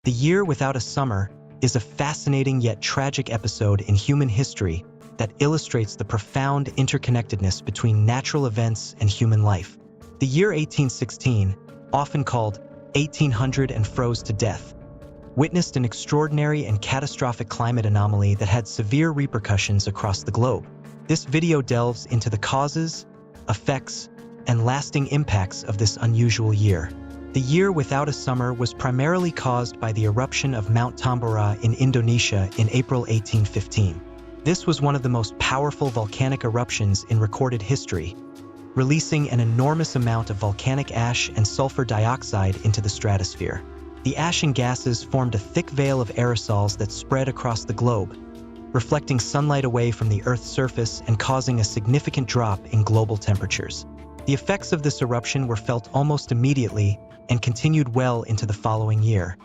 The Year Without a Summer is a fascinating yet tragic episode in human history that illustrates the profound interconnectedness between natural events and human life. The year 1816, often called 1800 and froze to death, witnessed an extraordinary and catastrophic climate anomaly that had severe repercussions across the globe. This video delves into the causes, effects, and lasting impacts of this unusual year. The Year Without a Summer was primarily caused by the eruption of Mount Tambora in Indonesia in April 1815. This was one of the most powerful volcanic eruptions in recorded history, releasing an enormous amount of volcanic ash and sulfur dioxide into the stratosphere. The ash and gases formed a thick veil of aerosols that spread across the globe, reflecting sunlight away from the Earth's surface and causing a significant drop in global temperatures. The effects of this eruption were felt almost immediately and continued well into the following year,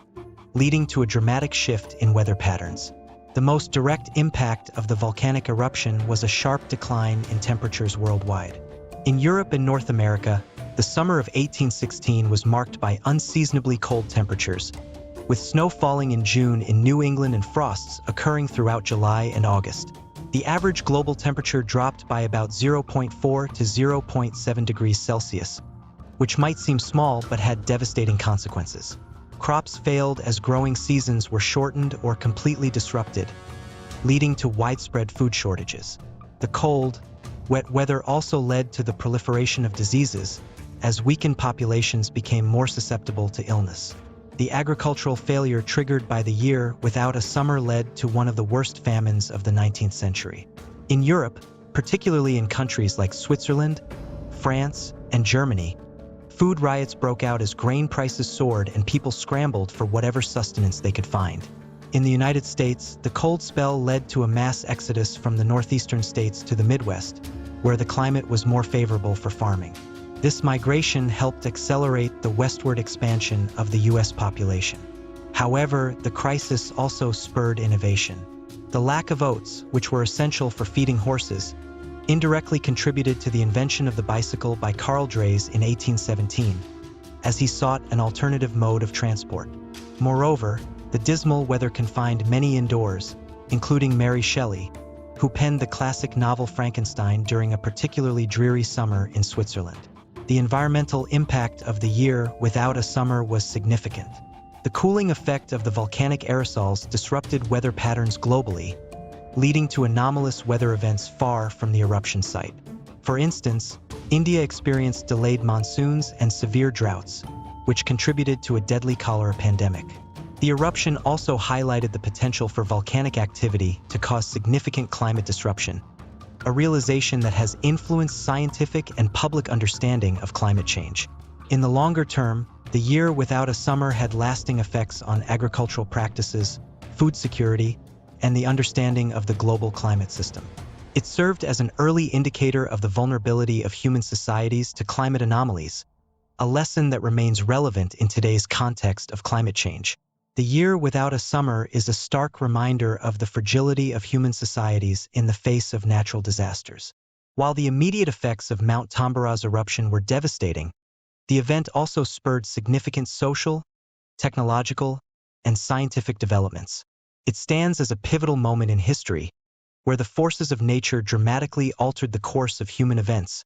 leading to a dramatic shift in weather patterns. The most direct impact of the volcanic eruption was a sharp decline in temperatures worldwide. In Europe and North America, the summer of 1816 was marked by unseasonably cold temperatures, with snow falling in June in New England and frosts occurring throughout July and August. The average global temperature dropped by about 0.4 to 0.7 degrees Celsius, which might seem small but had devastating consequences. Crops failed as growing seasons were shortened or completely disrupted, leading to widespread food shortages. The cold, wet weather also led to the proliferation of diseases, as weakened populations became more susceptible to illness. The agricultural failure triggered by the Year Without a Summer led to one of the worst famines of the 19th century. In Europe, particularly in countries like Switzerland, France, and Germany, food riots broke out as grain prices soared and people scrambled for whatever sustenance they could find. In the United States, the cold spell led to a mass exodus from the northeastern states to the Midwest, where the climate was more favorable for farming. This migration helped accelerate the westward expansion of the U.S. population. However, the crisis also spurred innovation. The lack of oats, which were essential for feeding horses, indirectly contributed to the invention of the bicycle by Carl Drees in 1817, as he sought an alternative mode of transport. Moreover, the dismal weather confined many indoors, including Mary Shelley, who penned the classic novel Frankenstein during a particularly dreary summer in Switzerland. The environmental impact of the Year Without a Summer was significant. The cooling effect of the volcanic aerosols disrupted weather patterns globally, leading to anomalous weather events far from the eruption site. For instance, India experienced delayed monsoons and severe droughts, which contributed to a deadly cholera pandemic. The eruption also highlighted the potential for volcanic activity to cause significant climate disruption, a realization that has influenced scientific and public understanding of climate change. In the longer term, the Year Without a Summer had lasting effects on agricultural practices, food security, and the understanding of the global climate system. It served as an early indicator of the vulnerability of human societies to climate anomalies, a lesson that remains relevant in today's context of climate change. The Year Without a Summer is a stark reminder of the fragility of human societies in the face of natural disasters. While the immediate effects of Mount Tambora's eruption were devastating, the event also spurred significant social, technological, and scientific developments. It stands as a pivotal moment in history, where the forces of nature dramatically altered the course of human events,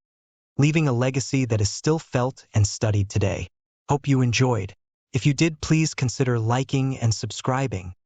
leaving a legacy that is still felt and studied today. Hope you enjoyed. If you did, please consider liking and subscribing.